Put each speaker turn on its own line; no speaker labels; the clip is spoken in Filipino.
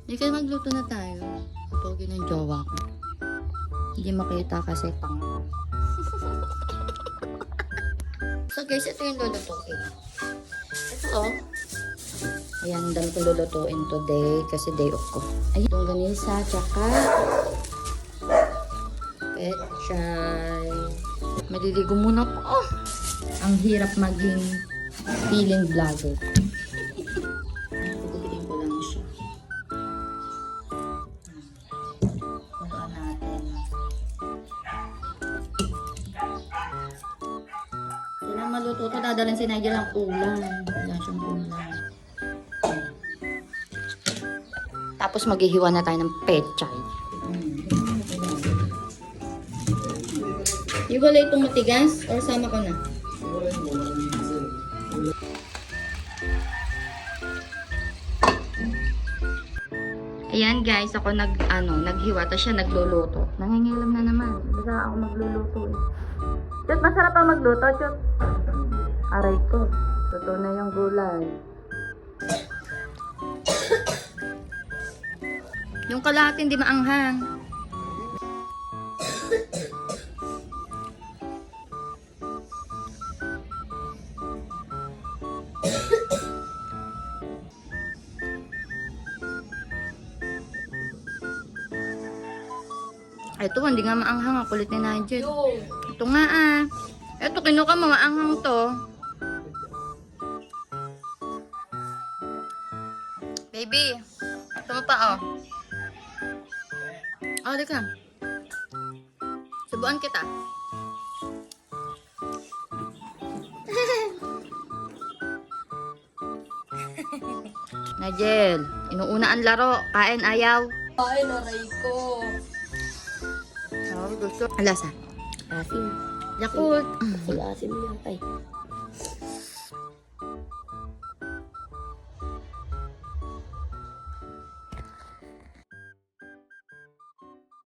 Hindi kayo magluto na tayo. Tawagin ng jowa ko. Hindi makita kasi tanga. So guys, ito yung lulutuin. Ito oh. Ayan, dami kong lulutuin today kasi day off ko. Ayun, itong ganisa, tsaka pechay. Maliligo muna po. Oh, ang hirap maging feeling vlogger. Kukupitin ko lang siya. Kuhaan natin. Kailangan maluto ito. Dadalhin si Nigel ang ulam. Wala siyang ulam. Tapos maghihiwa na tayo ng pechay. Iwalay itong matigas or sama ko na? Ayan guys, ako naghiwa, tapos siya nagluluto. Nangingilam na naman. Basta ako magluluto eh. Chot, masarap pa magluto, Chot. Aray ko. Luto na yung gulay. Yung kalahati hindi maanghang. Ito, hindi nga maanghang. Kulit ni Nigel. Ito nga ah. Ito, kinuha mo, maanghang to. Baby, ito mo pa oh. Oh, di ka. Subuan kita. Nigel, inuuna ang laro. Kain, ayaw.
Kain, aray ko.
Oh, gusto. Alasa.
Asim.
Yakult.
Wala asim yan, tay.